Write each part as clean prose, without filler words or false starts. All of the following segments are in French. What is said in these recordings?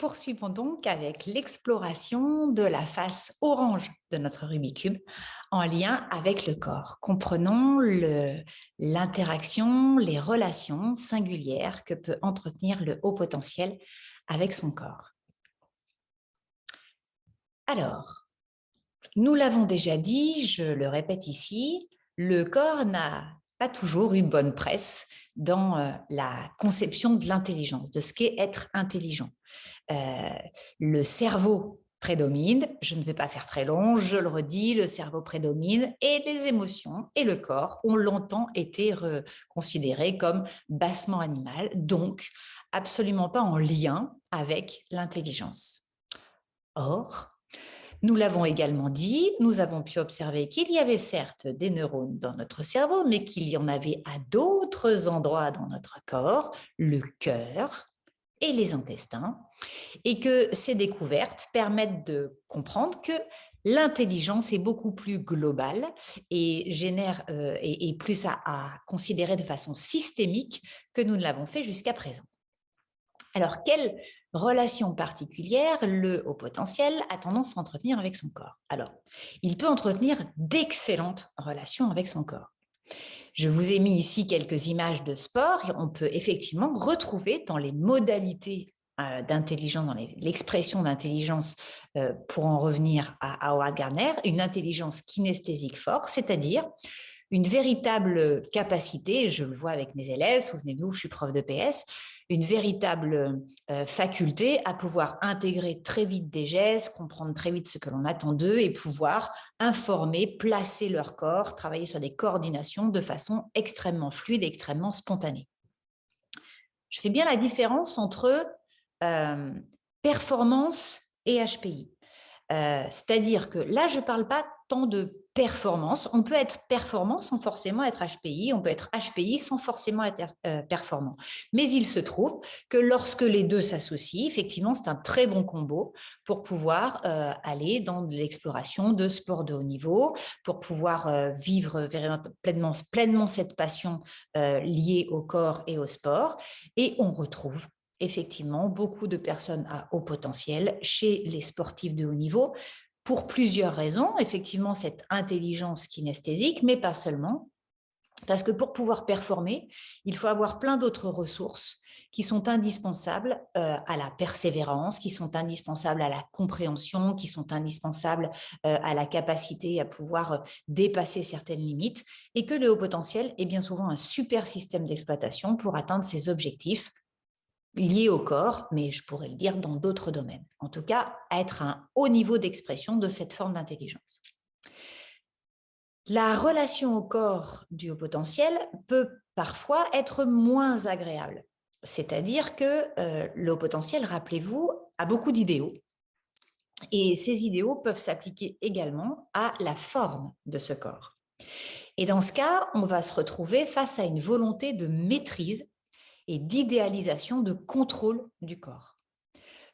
poursuivons donc avec l'exploration de la face orange de notre Rubik's Cube en lien avec le corps. Comprenons l'interaction, les relations singulières que peut entretenir le haut potentiel avec son corps. Alors, nous l'avons déjà dit, je le répète ici, le corps n'a pas toujours eu bonne presse dans la conception de l'intelligence, de ce qu'est être intelligent. Le cerveau prédomine, je ne vais pas faire très long, je le redis, le cerveau prédomine et les émotions et le corps ont longtemps été considérés comme bassement animal, donc absolument pas en lien avec l'intelligence. Or, nous l'avons également dit, nous avons pu observer qu'il y avait certes des neurones dans notre cerveau, mais qu'il y en avait à d'autres endroits dans notre corps, le cœur et les intestins, et que ces découvertes permettent de comprendre que l'intelligence est beaucoup plus globale et est plus à considérer de façon systémique que nous ne l'avons fait jusqu'à présent. Alors, quelle relation particulière le haut potentiel a tendance à entretenir avec son corps? Alors, il peut entretenir d'excellentes relations avec son corps. Je vous ai mis ici quelques images de sport et on peut effectivement retrouver dans les modalités d'intelligence, dans l'expression d'intelligence, pour en revenir à Howard Gardner, une intelligence kinesthésique forte, c'est-à-dire une véritable capacité, je le vois avec mes élèves, souvenez-vous, je suis prof de PS, une véritable faculté à pouvoir intégrer très vite des gestes, comprendre très vite ce que l'on attend d'eux et pouvoir informer, placer leur corps, travailler sur des coordinations de façon extrêmement fluide et extrêmement spontanée. Je fais bien la différence entre performance et HPI. C'est-à-dire que là, je ne parle pas tant de performance. On peut être performant sans forcément être HPI, on peut être HPI sans forcément être performant. Mais il se trouve que lorsque les deux s'associent, effectivement, c'est un très bon combo pour pouvoir aller dans l'exploration de sports de haut niveau, pour pouvoir vivre pleinement cette passion liée au corps et au sport. Et on retrouve effectivement beaucoup de personnes à haut potentiel chez les sportifs de haut niveau pour plusieurs raisons. Effectivement, cette intelligence kinesthésique, mais pas seulement. Parce que pour pouvoir performer, il faut avoir plein d'autres ressources qui sont indispensables à la persévérance, qui sont indispensables à la compréhension, qui sont indispensables à la capacité à pouvoir dépasser certaines limites, et que le haut potentiel est bien souvent un super système d'exploitation pour atteindre ses objectifs liés au corps, mais je pourrais le dire dans d'autres domaines. En tout cas, à être à un haut niveau d'expression de cette forme d'intelligence. La relation au corps du haut potentiel peut parfois être moins agréable. C'est-à-dire que le haut potentiel, rappelez-vous, a beaucoup d'idéaux. Et ces idéaux peuvent s'appliquer également à la forme de ce corps. Et dans ce cas, on va se retrouver face à une volonté de maîtrise et d'idéalisation, de contrôle du corps.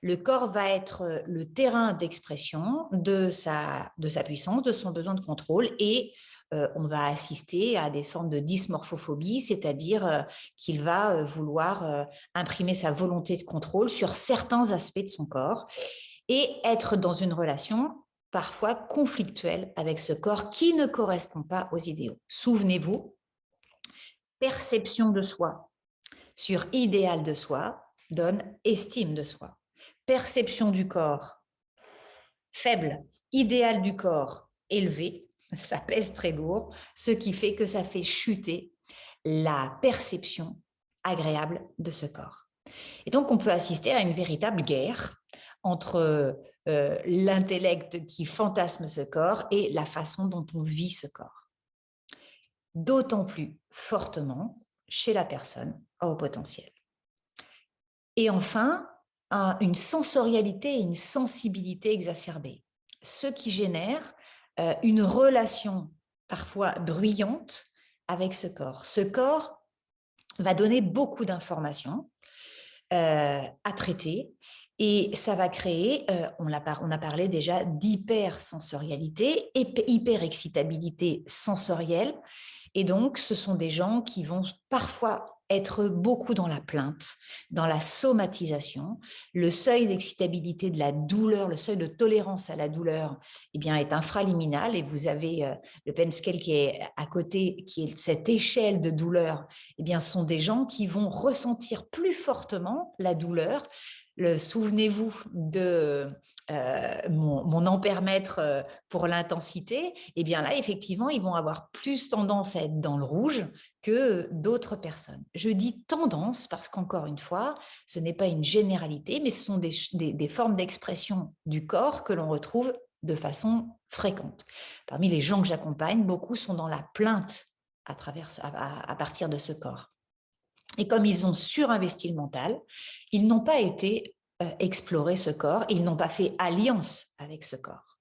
Le corps va être le terrain d'expression de sa puissance, de son besoin de contrôle et on va assister à des formes de dysmorphophobie, c'est-à-dire qu'il va vouloir imprimer sa volonté de contrôle sur certains aspects de son corps et être dans une relation parfois conflictuelle avec ce corps qui ne correspond pas aux idéaux. Souvenez-vous, perception de soi sur idéal de soi donne estime de soi. Perception du corps faible, idéal du corps élevé, ça pèse très lourd, ce qui fait que ça fait chuter la perception agréable de ce corps. Et donc, on peut assister à une véritable guerre entre l'intellect qui fantasme ce corps et la façon dont on vit ce corps. D'autant plus fortement chez la personne à haut potentiel. Et enfin, une sensorialité et une sensibilité exacerbée, ce qui génère une relation parfois bruyante avec ce corps. Ce corps va donner beaucoup d'informations à traiter et ça va créer, on a parlé déjà d'hypersensorialité, hyperexcitabilité sensorielle. Et donc, ce sont des gens qui vont parfois être beaucoup dans la plainte, dans la somatisation. Le seuil d'excitabilité de la douleur, le seuil de tolérance à la douleur, eh bien, est infraliminal, et vous avez le Penn Scale qui est à côté, qui est cette échelle de douleur. Eh bien, ce sont des gens qui vont ressentir plus fortement la douleur. Souvenez-vous de mon ampèremètre pour l'intensité. Eh bien là, effectivement, ils vont avoir plus tendance à être dans le rouge que d'autres personnes. Je dis tendance parce qu'encore une fois, ce n'est pas une généralité, mais ce sont des formes d'expression du corps que l'on retrouve de façon fréquente. Parmi les gens que j'accompagne, beaucoup sont dans la plainte à partir de ce corps. Et comme ils ont surinvesti le mental, ils n'ont pas été explorer ce corps, ils n'ont pas fait alliance avec ce corps.